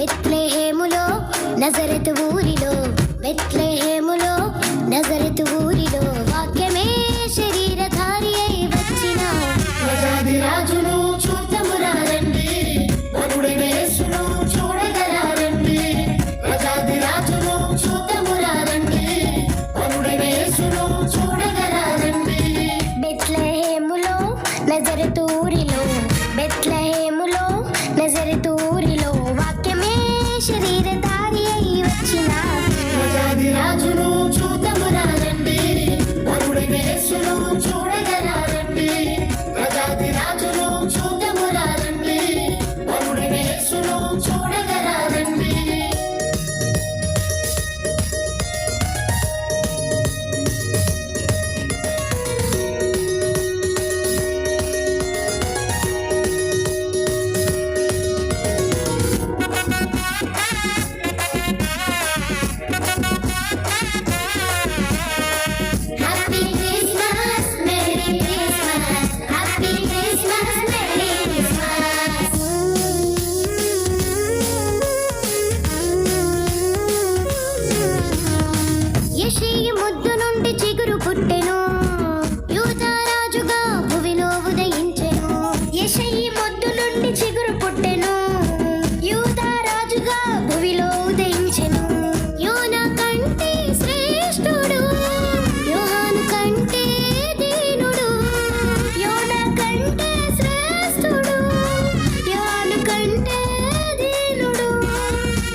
బెత్లెహేములో నజరెతు ఊరిలో, బెత్లెహేములో నజరెతు ఊరిలో వాక్యమే శరీరధారి అయి వచ్చిన ప్రజాది రాజును చూద్దామురా రండి, వరుడైన యేసును చూడగరారండి. ప్రజాది రాజును చూద్దామురా రండి, వరుడైన యేసును చూడగరారండి. బెత్లెహేములో నజరెతు ఊరిలో, బెత్లెహేములో నజరెతు ఊరిలో వాక్యమే శరీరధారి అయి వచ్చిన ప్రజాది రాజును చూద్దామురా రండి, వరుడైన యేసును చూడగరారండి. ప్రజాది రాజును చూద్దామురా రండి, వరుడైన యేసును చూడగరారండి. Happy Christmas, Merry Christmas, Happy Christmas, Merry Christmas. యెషయి ముద్దు నుండి చిగురు పుట్టెను, యూదా రాజుగా భువిలో ఉదయించెను. యెషయి ముద్దు నుండి చిగురు పుట్టెను, యూదా రాజుగా భువిలో ఉదయించెను. యోనా కంటే శ్రేష్ఠుడు, యోహాను కంటే దీనుడు. యోనా కంటే శ్రేష్ఠుడు, యోహాను కంటే దీనుడు.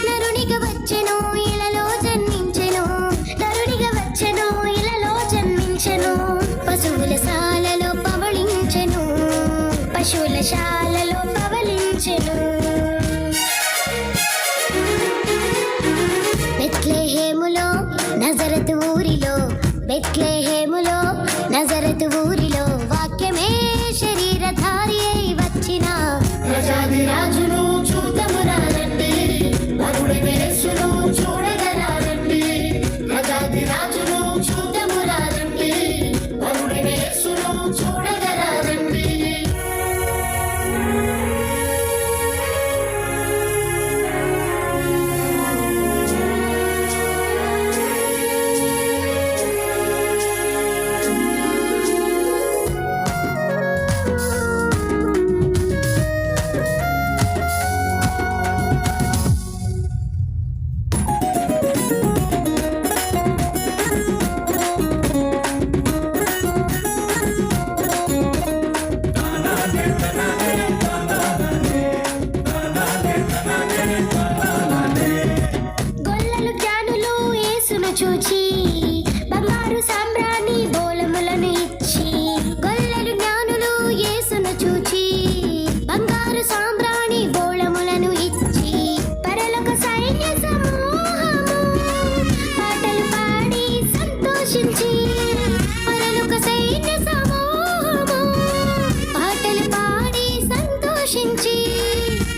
నరునిగా వచ్చెను, ఇలలో జన్మించెను, నరునిగా వచ్చెను, ఇలలో జన్మించెను. పశువుల శాలలో పవళించెను, పశువుల శాలలో పవళించెను. బెత్లెహేములో నజరెతు ఊరిలో, బెత్లెహేములో నజరెతు ఊరిలో వాక్యమే శరీరధారి అయి వచ్చిన ప్రజాది రాజును చూద్దామురా రండి, వరుడైన యేసును చూడగరారండి. ప్రజాది రాజును చూద్దామురా రండి, వరుడైన యేసును చూడగరారండి. గొల్లలు జ్ఞానులు యేసును చూచి బంగారు సాంబ్రాణి బోళములను ఇచ్చి, గొల్లలు జ్ఞానులు యేసును చూచి బంగారు సాంబ్రాణి బోళములను ఇచ్చి, పరలోక సైన్య సమూహము పాటలు పాడి సంతోషించి, పరలోక సైన్య సమూహము పాటలు పాడి సంతోషించి,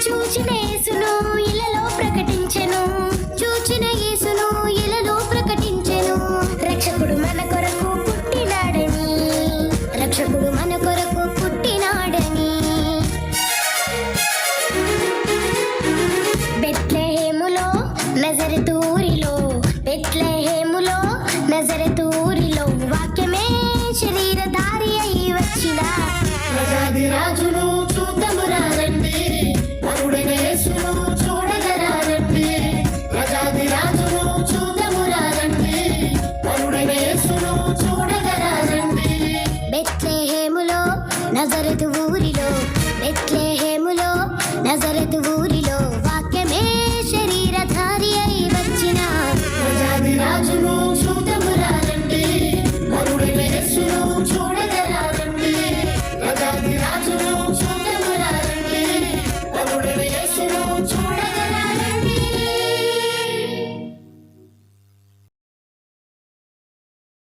చూచిన యేసును ఇలలో ప్రకటించెను, చూచిన యేసును ఇలలో ప్రకటించెను. రక్షకుడు మన కొరకు పుట్టినాడని, రక్షకుడు మన కొరకు పుట్టినాడని. బెత్లెహేములో నజరెతు ఊరిలో, బెత్లెహేములో నజరెతు ఊరిలో వాక్యమే శరీరధారి అయి వచ్చిన ప్రజాది రాజును చూద్దామురా రండి, వరుడైన యేసును చూడగరారండి. ప్రజాది రాజును చూద్దామురా రండి, వరుడైన యేసును చూడగరారండి. బెత్లెహేములో నజరెతు ఊరిలో, బెత్లెహేములో నజరెతు ఊరిలో